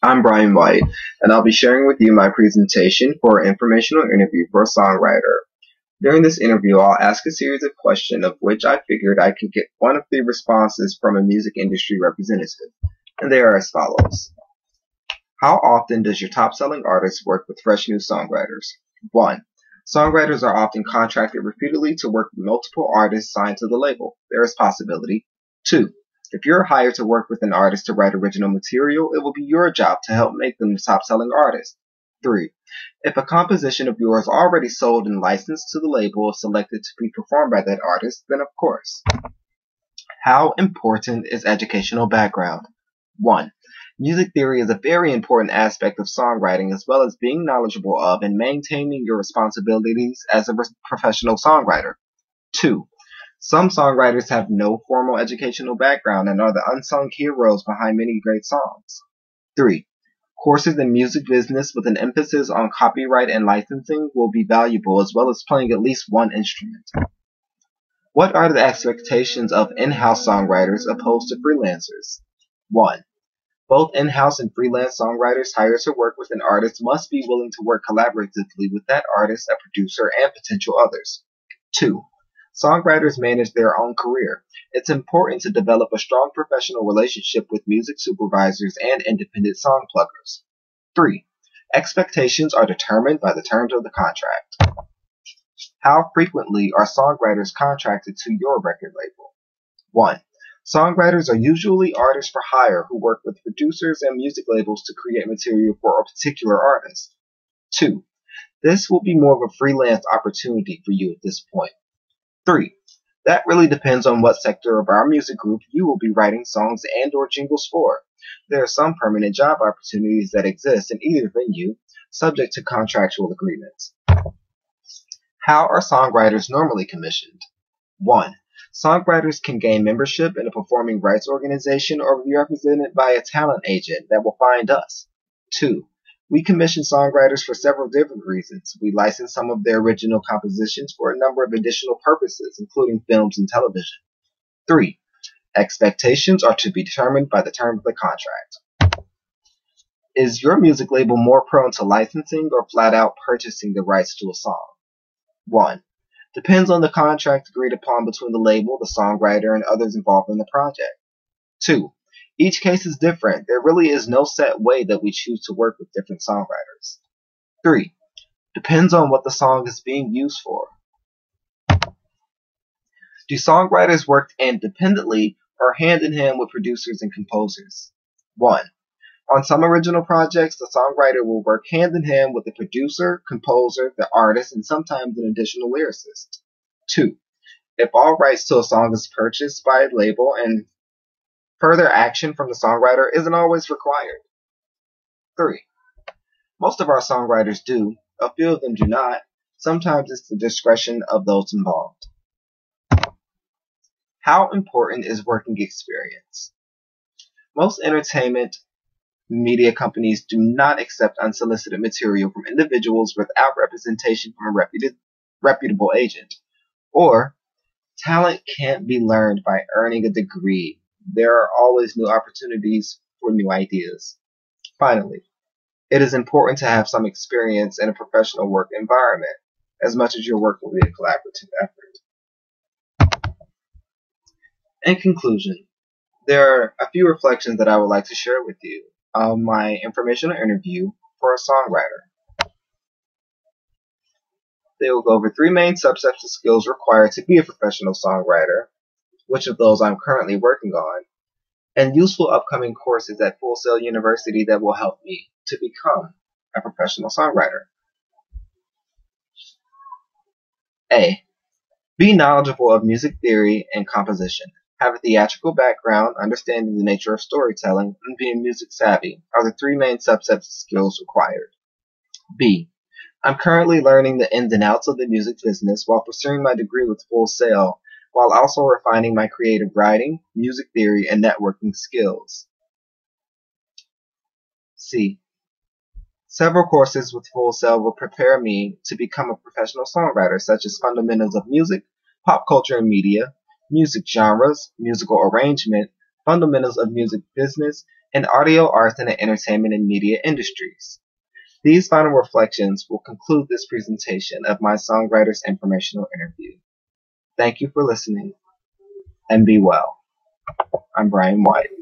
I'm Brian White, and I'll be sharing with you my presentation for an informational interview for a songwriter. During this interview, I'll ask a series of questions of which I figured I could get one of the responses from a music industry representative, and they are as follows. How often does your top-selling artist work with fresh new songwriters? 1. Songwriters are often contracted repeatedly to work with multiple artists signed to the label. There is possibility. 2. If you're hired to work with an artist to write original material, it will be your job to help make them the top-selling artist. 3. If a composition of yours already sold and licensed to the label is selected to be performed by that artist, then of course. How important is educational background? 1. Music theory is a very important aspect of songwriting, as well as being knowledgeable of and maintaining your responsibilities as a professional songwriter. 2. Some songwriters have no formal educational background and are the unsung heroes behind many great songs. 3. Courses in music business with an emphasis on copyright and licensing will be valuable, as well as playing at least one instrument. What are the expectations of in-house songwriters opposed to freelancers? 1. Both in-house and freelance songwriters hired to work with an artist must be willing to work collaboratively with that artist, a producer, and potential others. 2. Songwriters manage their own career. It's important to develop a strong professional relationship with music supervisors and independent song pluggers. 3. Expectations are determined by the terms of the contract. How frequently are songwriters contracted to your record label? 1. Songwriters are usually artists for hire who work with producers and music labels to create material for a particular artist. 2. This will be more of a freelance opportunity for you at this point. 3. That really depends on what sector of our music group you will be writing songs and or jingles for. There are some permanent job opportunities that exist in either venue, subject to contractual agreements. How are songwriters normally commissioned? 1. Songwriters can gain membership in a performing rights organization or be represented by a talent agent that will find us. 2. We commission songwriters for several different reasons. We license some of their original compositions for a number of additional purposes, including films and television. 3. Expectations are to be determined by the terms of the contract. Is your music label more prone to licensing or flat out purchasing the rights to a song? 1. Depends on the contract agreed upon between the label, the songwriter, and others involved in the project. 2. Each case is different. There really is no set way that we choose to work with different songwriters. 3. Depends on what the song is being used for. Do songwriters work independently or hand in hand with producers and composers? 1. On some original projects, the songwriter will work hand in hand with the producer, composer, the artist, and sometimes an additional lyricist. 2. If all rights to a song is purchased by a label and further action from the songwriter isn't always required. 3. Most of our songwriters do. A few of them do not. Sometimes it's the discretion of those involved. How important is working experience? Most entertainment media companies do not accept unsolicited material from individuals without representation from a reputable agent. Or, talent can't be learned by earning a degree. There are always new opportunities for new ideas. Finally, it is important to have some experience in a professional work environment, as much as your work will be a collaborative effort. In conclusion, there are a few reflections that I would like to share with you on my informational interview for a songwriter. They will go over 3 main subsets of skills required to be a professional songwriter, which of those I'm currently working on, and useful upcoming courses at Full Sail University that will help me to become a professional songwriter. A. Be knowledgeable of music theory and composition. Have a theatrical background, understanding the nature of storytelling, and being music savvy are the 3 main subsets of skills required. B. I'm currently learning the ins and outs of the music business while pursuing my degree with Full Sail, while also refining my creative writing, music theory, and networking skills. C. Several courses with Full Sail will prepare me to become a professional songwriter, such as Fundamentals of Music, Pop Culture and Media, Music Genres, Musical Arrangement, Fundamentals of Music Business, in audio arts and the entertainment and media industries. These final reflections will conclude this presentation of my songwriter's informational interview. Thank you for listening, and be well. I'm Brian White.